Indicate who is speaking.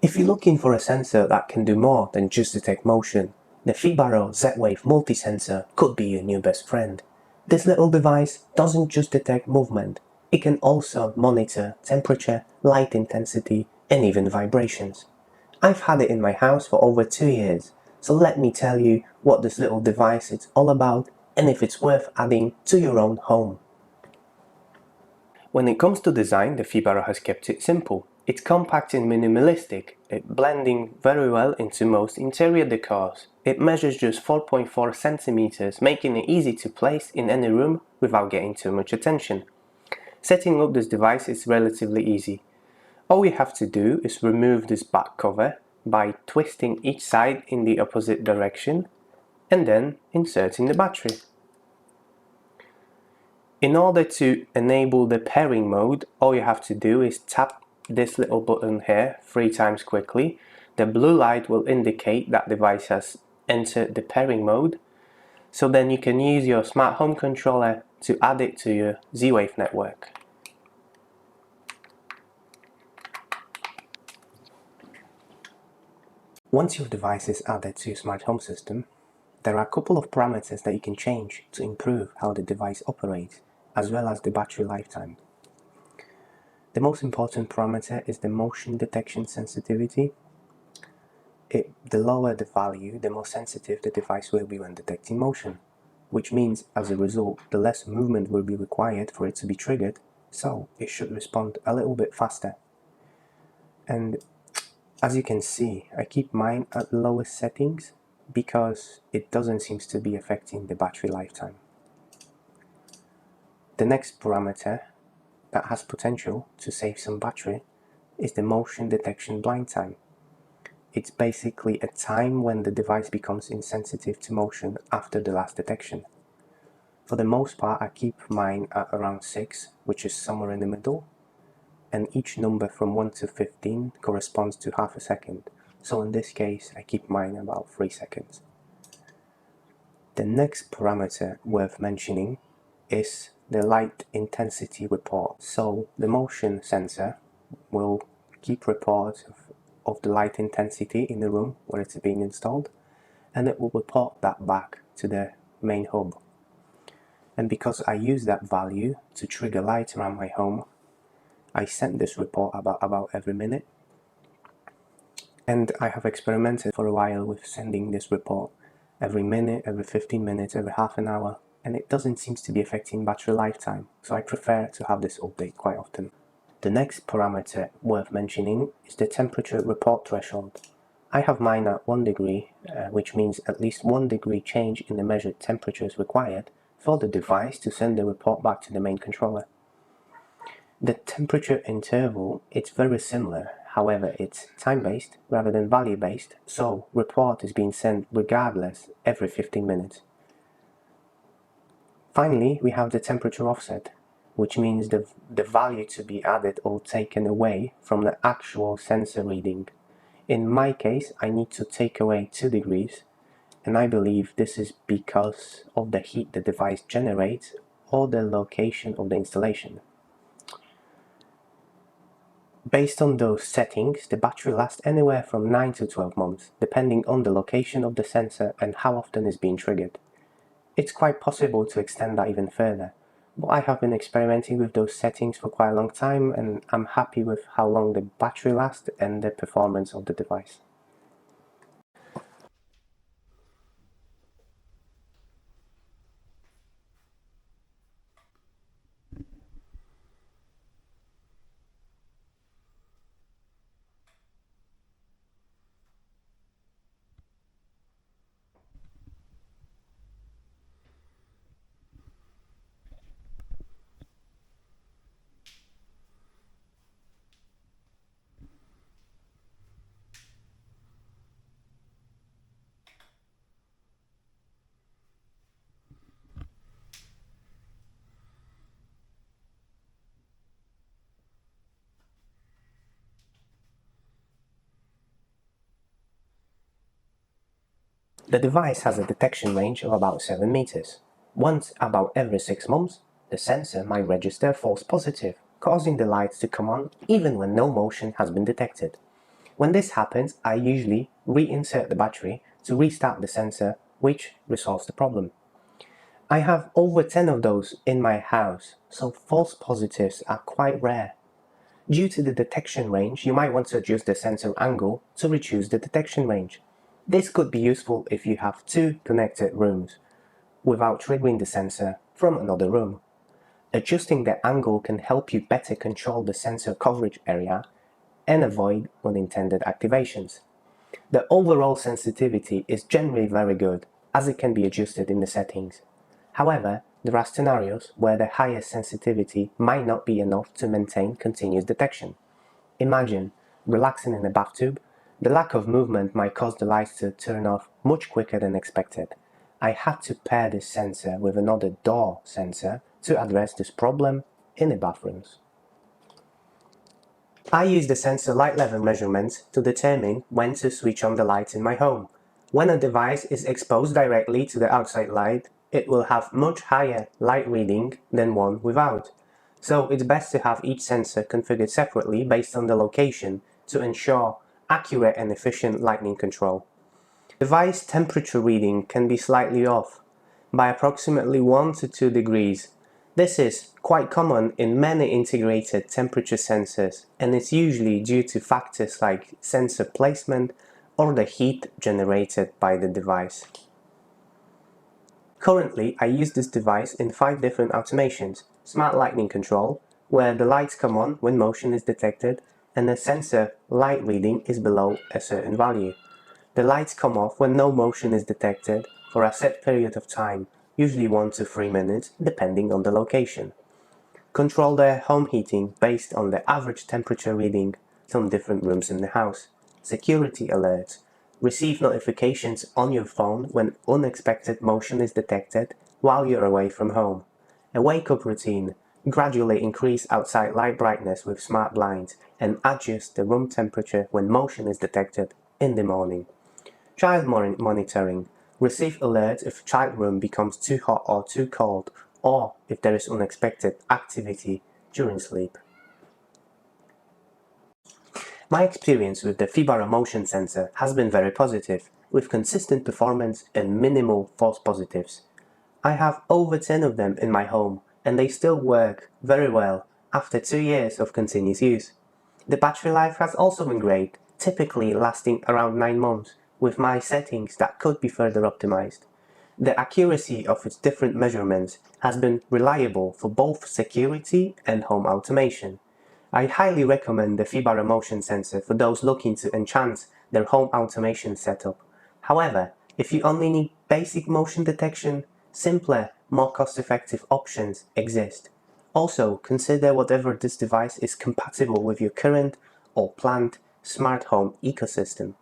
Speaker 1: If you're looking for a sensor that can do more than just detect motion, the Fibaro Z-Wave multi-sensor could be your new best friend. This little device doesn't just detect movement, it can also monitor temperature, light intensity, and even vibrations. I've had it in my house for over 2 years, so let me tell you what this little device is all about and if it's worth adding to your own home. When it comes to design, the Fibaro has kept it simple. It's compact and minimalistic, blending very well into most interior decors. It measures just 4.4 centimeters, making it easy to place in any room without getting too much attention. Setting up this device is relatively easy. All you have to do is remove this back cover by twisting each side in the opposite direction and then inserting the battery. In order to enable the pairing mode, all you have to do is tap this little button here 3 times quickly. The blue light will indicate that device has entered the pairing mode. So then you can use your smart home controller to add it to your Z-Wave network. Once your device is added to your smart home system, there are a couple of parameters that you can change to improve how the device operates, as well as the battery lifetime. The most important parameter is the motion detection sensitivity. The lower the value, the more sensitive the device will be when detecting motion, which means, as a result, the less movement will be required for it to be triggered, so it should respond a little bit faster. And as you can see, I keep mine at lowest settings because it doesn't seem to be affecting the battery lifetime. The next parameter that has potential to save some battery is the motion detection blind time. It's basically a time when the device becomes insensitive to motion after the last detection. For the most part, I keep mine at around 6, which is somewhere in the middle, and each number from 1 to 15 corresponds to half a second, so in this case I keep mine about 3 seconds. The next parameter worth mentioning is the light intensity report. So the motion sensor will keep reports of the light intensity in the room where it's being installed, and it will report that back to the main hub. And because I use that value to trigger lights around my home, I send this report about every minute. And I have experimented for a while with sending this report every minute, every 15 minutes, every half an hour, and it doesn't seem to be affecting battery lifetime, so I prefer to have this update quite often. The next parameter worth mentioning is the temperature report threshold. I have mine at 1 degree, which means at least 1 degree change in the measured temperature is required for the device to send the report back to the main controller. The temperature interval is very similar, however it's time-based rather than value-based, so report is being sent regardless every 15 minutes. Finally, we have the temperature offset, which means the value to be added or taken away from the actual sensor reading. In my case, I need to take away 2 degrees, and I believe this is because of the heat the device generates or the location of the installation. Based on those settings, the battery lasts anywhere from 9 to 12 months, depending on the location of the sensor and how often it's being triggered. It's quite possible to extend that even further, but I have been experimenting with those settings for quite a long time and I'm happy with how long the battery lasts and the performance of the device. The device has a detection range of about 7 meters. Once about every 6 months, the sensor might register false positive, causing the lights to come on even when no motion has been detected. When this happens, I usually reinsert the battery to restart the sensor, which resolves the problem. I have over 10 of those in my house, so false positives are quite rare. Due to the detection range, you might want to adjust the sensor angle to reduce the detection range. This could be useful if you have two connected rooms, without triggering the sensor from another room. Adjusting the angle can help you better control the sensor coverage area and avoid unintended activations. The overall sensitivity is generally very good, as it can be adjusted in the settings. However, there are scenarios where the highest sensitivity might not be enough to maintain continuous detection. Imagine relaxing in a bathtub. The lack of movement might cause the lights to turn off much quicker than expected. I had to pair this sensor with another door sensor to address this problem in the bathrooms. I use the sensor light level measurements to determine when to switch on the lights in my home. When a device is exposed directly to the outside light, it will have much higher light reading than one without. So it's best to have each sensor configured separately based on the location to ensure accurate and efficient lighting control. Device temperature reading can be slightly off, by approximately 1 to 2 degrees. This is quite common in many integrated temperature sensors, and it's usually due to factors like sensor placement or the heat generated by the device. Currently, I use this device in 5 different automations: smart lighting control, where the lights come on when motion is detected and the sensor light reading is below a certain value. The lights come off when no motion is detected for a set period of time, usually 1 to 3 minutes, depending on the location. Control the home heating based on the average temperature reading from different rooms in the house. Security alerts. Receive notifications on your phone when unexpected motion is detected while you're away from home. A wake-up routine. Gradually increase outside light brightness with smart blinds and adjust the room temperature when motion is detected in the morning. Child monitoring. Receive alerts if child room becomes too hot or too cold, or if there is unexpected activity during sleep. My experience with the Fibaro Motion Sensor has been very positive, with consistent performance and minimal false positives. I have over 10 of them in my home, and they still work very well after 2 years of continuous use. The battery life has also been great, typically lasting around 9 months, with my settings that could be further optimized. The accuracy of its different measurements has been reliable for both security and home automation. I highly recommend the Fibaro Motion Sensor for those looking to enhance their home automation setup. However, if you only need basic motion detection, simpler, more cost-effective options exist. Also, consider whether this device is compatible with your current or planned smart home ecosystem.